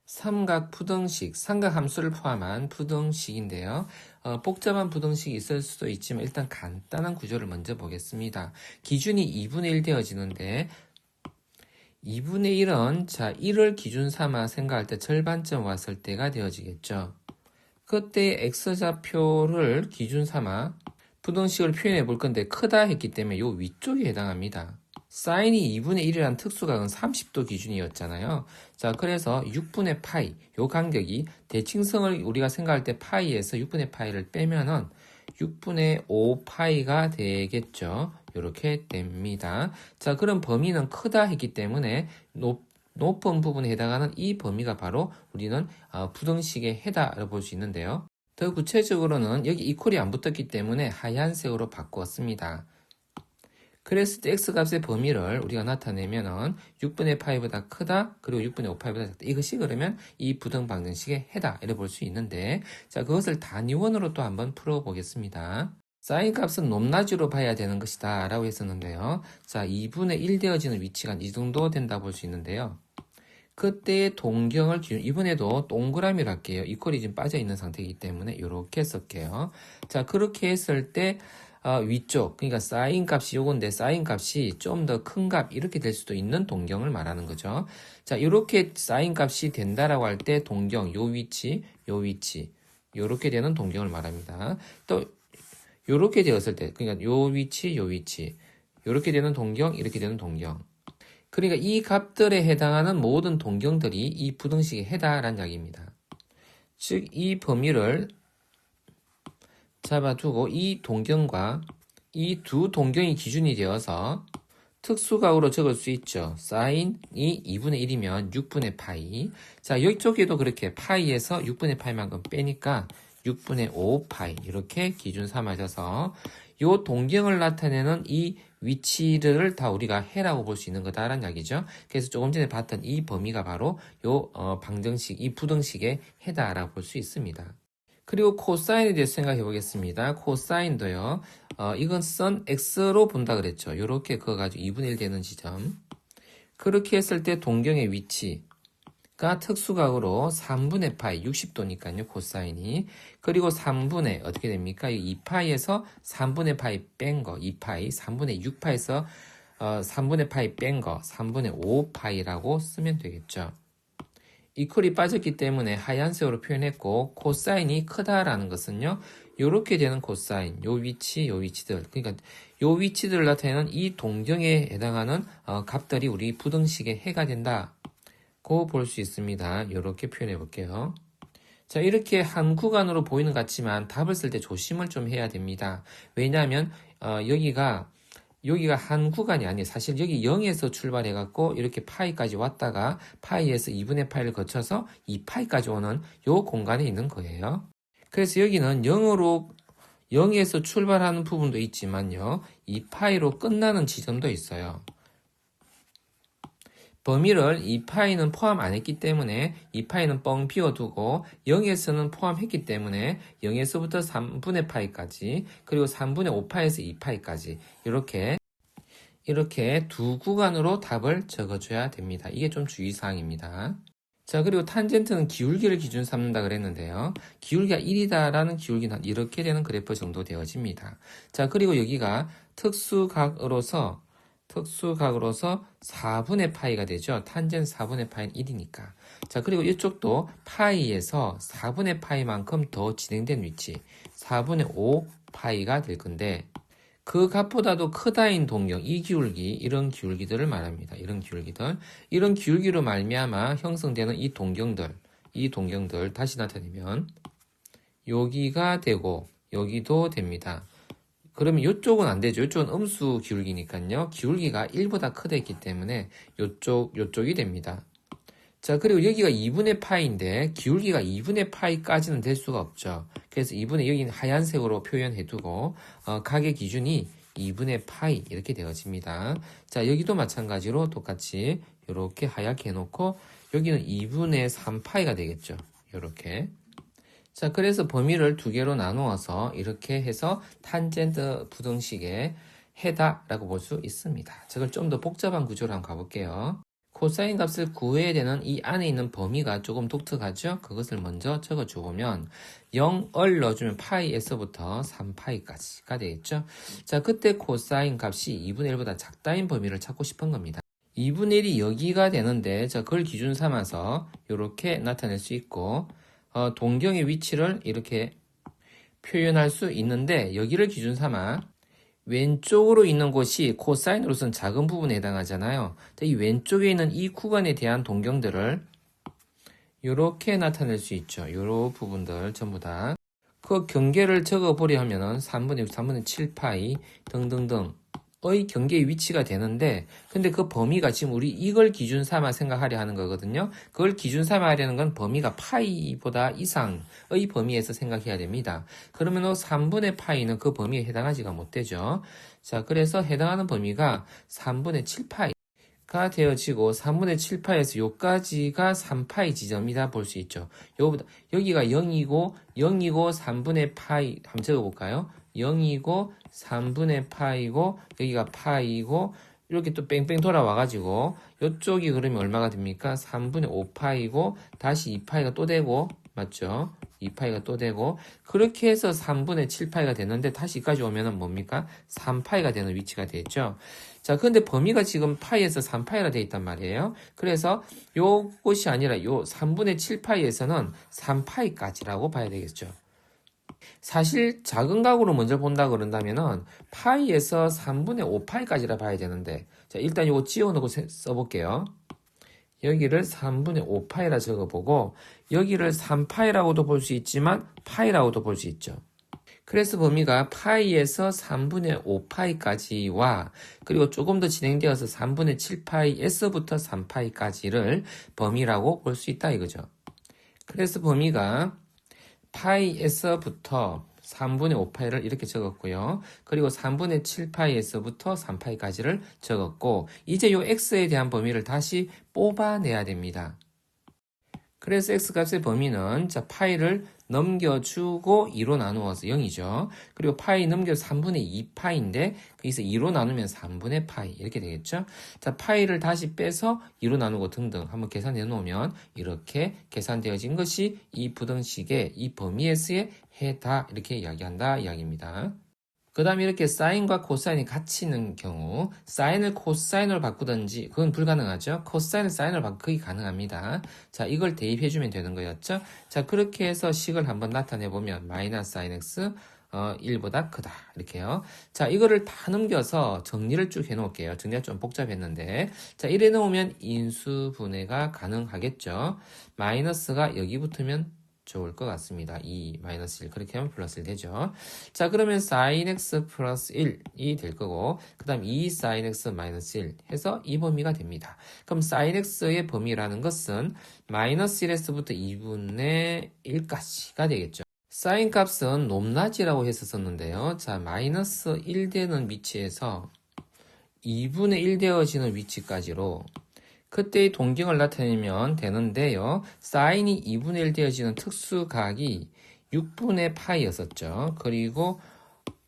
삼각 부등식, 삼각 함수를 포함한 부등식인데요. 복잡한 부등식이 있을 수도 있지만 일단 간단한 구조를 먼저 보겠습니다. 기준이 2분의 1 되어지는데 2분의 1은 1을 기준 삼아 생각할 때 절반점 왔을 때가 되어지겠죠. 그때 x좌표를 기준 삼아 부등식을 표현해 볼 건데 크다 했기 때문에 요 위쪽에 해당합니다. 사인이 2분의 1이라는 특수각은 30도 기준이었잖아요. 자, 그래서 6분의 파이, 요 간격이 대칭성을 우리가 생각할 때 파이에서 6분의 파이를 빼면은 6분의 5 파이가 되겠죠. 이렇게 됩니다. 자, 그럼 범위는 크다 했기 때문에 높은 부분에 해당하는 이 범위가 바로 우리는 부등식의 해다라고 볼 수 있는데요. 더 구체적으로는 여기 이퀄이 안 붙었기 때문에 하얀색으로 바꾸었습니다. 그랬을 때 x값의 범위를 우리가 나타내면은 6분의 파이보다 크다, 그리고 6분의 5 파이보다 작다. 이것이 그러면 이 부등방정식의 해다, 이렇게 볼 수 있는데, 자, 그것을 단위원으로 또 한번 풀어보겠습니다. 사인 값은 높낮이로 봐야 되는 것이다 라고 했었는데요. 자, 2분의 1 되어지는 위치가 이 정도 된다 볼 수 있는데요. 그때의 동경을 기준, 이번에도 동그라미로 할게요. 이퀄이 지금 빠져있는 상태이기 때문에 이렇게 쓸게요. 자, 그렇게 했을 때 위쪽, 그러니까 사인 값이 요건데 사인 값이 좀 더 큰 값 이렇게 될 수도 있는 동경을 말하는 거죠. 자, 이렇게 사인 값이 된다라고 할 때 동경, 요 위치, 요렇게 되는 동경을 말합니다. 또 요렇게 되었을 때, 그러니까 요 위치, 요렇게 되는 동경, 이렇게 되는 동경. 그러니까 이 값들에 해당하는 모든 동경들이 이 부등식에 해당하는 이야기입니다. 즉, 이 범위를 잡아두고 이 동경과 이 두 동경이 기준이 되어서 특수각으로 적을 수 있죠. 사인이 2분의 1이면 6분의 파이. 자, 이쪽에도 그렇게 파이에서 6분의 파이만큼 빼니까 6분의 5 파이 이렇게 기준 삼아져서 요 동경을 나타내는 이 위치를 다 우리가 해라고 볼 수 있는 거다라는 이야기죠. 그래서 조금 전에 봤던 이 범위가 바로 요 방정식, 이 부등식의 해다라고 볼 수 있습니다. 그리고 코사인에 대해서 생각해 보겠습니다. 코사인도요. 이건 선 x로 본다 그랬죠. 이렇게 그어가지고 2분의 1 되는 지점. 그렇게 했을 때 동경의 위치가 특수각으로 3분의 파이, 60도니까요. 코사인이. 그리고 3분의 어떻게 됩니까? 2파이에서 3분의 파이 뺀 거, 2파이, 3분의 6파이에서 3분의 파이 뺀 거, 3분의 5파이라고 쓰면 되겠죠. 이퀄이 빠졌기 때문에 하얀색으로 표현했고 코사인이 크다라는 것은요. 요렇게 되는 코사인, 요 위치들 그러니까 요 위치들을 나타내는 이 동경에 해당하는 값들이 우리 부등식의 해가 된다고 볼 수 있습니다. 요렇게 표현해 볼게요. 자, 이렇게 한 구간으로 보이는 것 같지만 답을 쓸 때 조심을 좀 해야 됩니다. 왜냐하면 여기가 한 구간이 아니에요. 사실 여기 0에서 출발해갖고 이렇게 파이까지 왔다가 파이에서 2분의 파이를 거쳐서 2파이까지 오는 요 공간에 있는 거예요. 그래서 여기는 0에서 출발하는 부분도 있지만요. 2파이로 끝나는 지점도 있어요. 범위를 2파이는 포함 안 했기 때문에 2파이는 뻥 비워두고 0에서는 포함했기 때문에 0에서부터 3분의 파이까지 그리고 3분의 5파이에서 2파이까지 이렇게 두 구간으로 답을 적어줘야 됩니다. 이게 좀 주의사항입니다. 자, 그리고 탄젠트는 기울기를 기준 삼는다 그랬는데요. 기울기가 1이다라는 기울기는 이렇게 되는 그래프 정도 되어집니다. 자, 그리고 여기가 특수각으로서 4분의 파이가 되죠. 탄젠트 4분의 파이는 1이니까. 자, 그리고 이쪽도 파이에서 4분의 파이만큼 더 진행된 위치, 4분의 5 파이가 될 건데, 그 값보다도 크다인 동경, 이 기울기, 이런 기울기들을 말합니다. 이런 기울기로 말미암아 형성되는 이 동경들 다시 나타내면 여기가 되고 여기도 됩니다. 그러면 이쪽은 안 되죠. 이쪽은 음수 기울기니까요. 기울기가 1보다 크다 했기 때문에 요쪽이 됩니다. 자, 그리고 여기가 2분의 파이인데 기울기가 2분의 파이까지는 될 수가 없죠. 그래서 2분의 여기는 하얀색으로 표현해두고 각의 기준이 2분의 파이 이렇게 되어집니다. 자, 여기도 마찬가지로 똑같이 이렇게 하얗게 해놓고 여기는 2분의 3파이가 되겠죠. 이렇게. 자, 그래서 범위를 두 개로 나누어서 이렇게 해서 탄젠트 부등식의 해다라고 볼 수 있습니다. 저걸 좀 더 복잡한 구조로 한번 가볼게요. 코사인 값을 구해야 되는 이 안에 있는 범위가 조금 독특하죠? 그것을 먼저 적어주면 0을 넣어주면 파이에서부터 3파이까지가 되겠죠? 자, 그때 코사인 값이 2분의 1보다 작다인 범위를 찾고 싶은 겁니다. 2분의 1이 여기가 되는데, 자, 그걸 기준 삼아서 이렇게 나타낼 수 있고, 동경의 위치를 이렇게 표현할 수 있는데, 여기를 기준 삼아 왼쪽으로 있는 곳이 코사인으로서는 작은 부분에 해당하잖아요. 이 왼쪽에 있는 이 구간에 대한 동경들을 이렇게 나타낼 수 있죠. 이런 부분들 전부 다. 그 경계를 적어보려 하면은 3분의 6, 3분의 7파이 등등등의 경계의 위치가 되는데, 근데 그 범위가 지금 우리 이걸 기준 삼아 생각하려 하는 거거든요. 그걸 기준 삼아 하려는 건 범위가 파이보다 이상의 범위에서 생각해야 됩니다. 그러면 3분의 파이는 그 범위에 해당하지가 못되죠. 자, 그래서 해당하는 범위가 3분의 7파이가 되어지고 3분의 7파이에서 요까지가 3파이 지점이다 볼 수 있죠. 여기가 0이고 3분의 파이 한번 적어볼까요? 0이고 3분의 파이고 여기가 파이고 이렇게 또 뺑뺑 돌아와가지고 이쪽이 그러면 얼마가 됩니까? 3분의 5파이고 다시 2파이가 또 되고 맞죠? 2파이가 또 되고 그렇게 해서 3분의 7파이가 되는데 다시 여기까지 오면은 뭡니까? 3파이가 되는 위치가 되죠. 자, 근데 범위가 지금 파이에서 3파이라 되어 있단 말이에요. 그래서 요것이 아니라 요 3분의 7파이에서는 3파이까지라고 봐야 되겠죠. 사실 작은 각으로 먼저 본다 그런다면은 파이에서 3분의 5파이까지라 봐야 되는데, 자, 일단 이거 지워놓고 써볼게요. 여기를 3분의 5파이라 적어보고 여기를 3파이라고도 볼 수 있지만 파이라고도 볼 수 있죠. 그래서 범위가 파이에서 3분의 5파이까지와 그리고 조금 더 진행되어서 3분의 7파이에서부터 3파이까지를 범위라고 볼 수 있다 이거죠. 그래서 범위가 파이에서부터 3분의 5파이를 이렇게 적었고요. 그리고 3분의 7파이에서부터 3파이까지를 적었고 이제 요 x에 대한 범위를 다시 뽑아내야 됩니다. 그래서 x값의 범위는 자 파이를 넘겨주고 2로 나누어서 0이죠. 그리고 파이 넘겨서 3분의 2파이인데 거기서 2로 나누면 3분의 파이 이렇게 되겠죠. 자 파이를 다시 빼서 2로 나누고 등등 한번 계산해 놓으면 이렇게 계산되어진 것이 이 부등식의 이 범위에서의 해다 이렇게 이야기한다 이야기입니다. 그 다음에 이렇게 사인과 코사인이 같이 있는 경우 사인을 코사인으로 바꾸든지 그건 불가능하죠. 코사인을 사인으로 바꾸기 가능합니다. 자, 이걸 대입해주면 되는 거였죠. 자, 그렇게 해서 식을 한번 나타내보면 마이너스 sin x 1보다 크다 이렇게요. 자, 이거를 다 넘겨서 정리를 쭉 해놓을게요. 정리가 좀 복잡했는데 자, 이래 놓으면 인수분해가 가능하겠죠. 마이너스가 여기 붙으면 좋을 것 같습니다. 2, 마이너스 1 그렇게 하면 플러스 1 되죠. 자 그러면 sin x 플러스 1이 될 거고 그 다음 2 sin x 마이너스 1 해서 이 범위가 됩니다. 그럼 sin x의 범위라는 것은 마이너스 1에서부터 2분의 1까지가 되겠죠. sin 값은 높낮이라고 했었는데요. 자 마이너스 1 되는 위치에서 2분의 1 되어지는 위치까지로 그때의 동경을 나타내면 되는데요. 사인이 2분의 1 되어지는 특수각이 6분의 파이였었죠. 그리고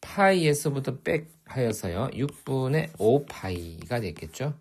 파이에서부터 백 하여서요. 6분의 5파이가 됐겠죠.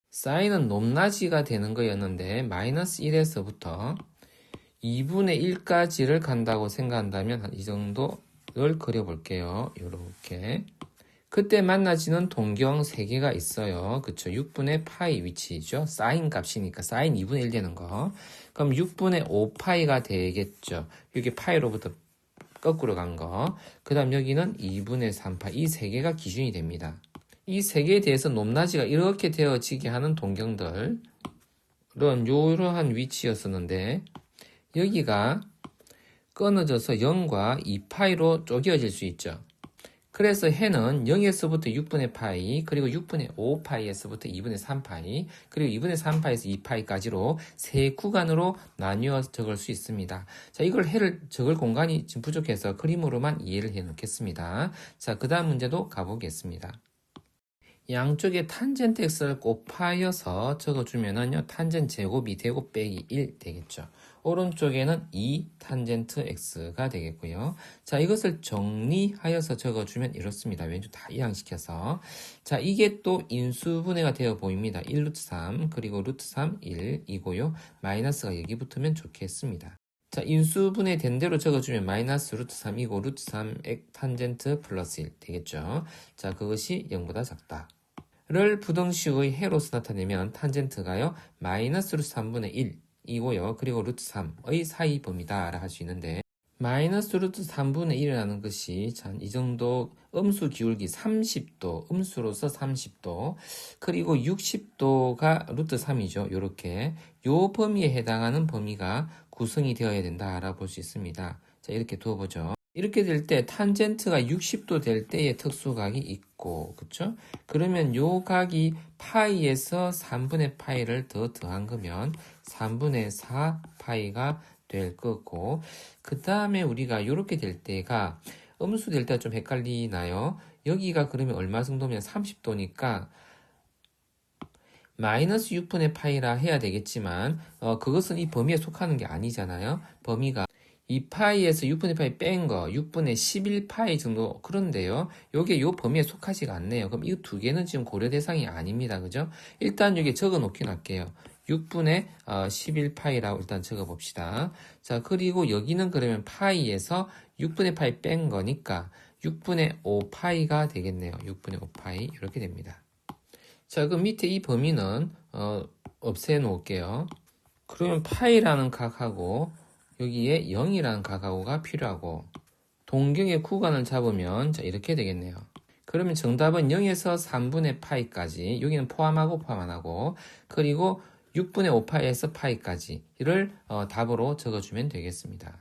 사인은 높낮이가 되는 거였는데 마이너스 1에서부터 2분의 1까지를 간다고 생각한다면 이 정도를 그려볼게요. 이렇게. 그때 만나지는 동경 3개가 있어요. 그쵸? 6분의 파이 위치죠. 사인 값이니까 사인 2분의 1 되는 거. 그럼 6분의 5파이가 되겠죠. 여기 파이로부터 거꾸로 간 거. 그 다음 여기는 2분의 3파이. 이 3개가 기준이 됩니다. 이 3개에 대해서 높낮이가 이렇게 되어지게 하는 동경들은 이러한 위치였었는데 여기가 끊어져서 0과 2파이로 쪼개어질 수 있죠. 그래서 해는 0에서부터 6분의 파이, 그리고 6분의 5파이에서부터 2분의 3파이, 그리고 2분의 3파이에서 2파이까지로 세 구간으로 나뉘어 적을 수 있습니다. 자, 이걸 해를 적을 공간이 지금 부족해서 그림으로만 이해를 해 놓겠습니다. 자, 그 다음 문제도 가보겠습니다. 양쪽에 탄젠트 x를 곱하여서 적어주면은요, 탄젠트 제곱이 되고 빼기 1 되겠죠. 오른쪽에는 2 탄젠트 x가 되겠고요. 자, 이것을 정리하여서 적어주면 이렇습니다. 왼쪽 다 이항시켜서. 자, 이게 또 인수분해가 되어 보입니다. 1 루트 3, 그리고 루트 3, 1이고요. 마이너스가 여기 붙으면 좋겠습니다. 자, 인수분해 된 대로 적어주면 마이너스 루트 3이고 루트 3 탄젠트 플러스 1 되겠죠. 자, 그것이 0보다 작다. 를 부등식의 해로서 나타내면 탄젠트가요, 마이너스 루트 3분의 1이고요. 그리고 루트 3의 사이 범위다 라 할 수 있는데, 마이너스 루트 3분의 1이라는 것이 이 정도 음수 기울기 30도, 음수로서 30도, 그리고 60도가 루트 3이죠. 요렇게 요 범위에 해당하는 범위가 구성이 되어야 된다 라 볼 수 있습니다. 자, 이렇게 두어보죠. 이렇게 될 때 탄젠트가 60도 될 때의 특수각이 있고, 그쵸? 그러면 요 각이 파이에서 3분의 파이를 더 더한 거면 3분의 4 파이가 될 거고, 그 다음에 우리가 이렇게 될 때가 음수 될 때가 좀 헷갈리나요? 여기가 그러면 얼마 정도면 30도니까 마이너스 6분의 파이라 해야 되겠지만, 그것은 이 범위에 속하는 게 아니잖아요. 범위가 2파이에서 6분의 파이 뺀 거 6분의 11파이 정도. 그런데요, 요게 요 범위에 속하지가 않네요. 그럼 이 두 개는 지금 고려 대상이 아닙니다. 그죠? 일단 여기 적어 놓긴 할게요. 6분의 11파이라고 일단 적어 봅시다. 자, 그리고 여기는 그러면 파이에서 6분의 파이 뺀 거니까 6분의 5파이가 되겠네요. 6분의 5파이 이렇게 됩니다. 자, 그 밑에 이 범위는 없애 놓을게요. 그러면 파이라는 각하고 여기에 0이라는 각하고가 필요하고, 동경의 구간을 잡으면 자, 이렇게 되겠네요. 그러면 정답은 0에서 3분의 파이까지, 여기는 포함하고 포함 안 하고, 그리고 6분의 5파이에서 파이까지를 답으로 적어주면 되겠습니다.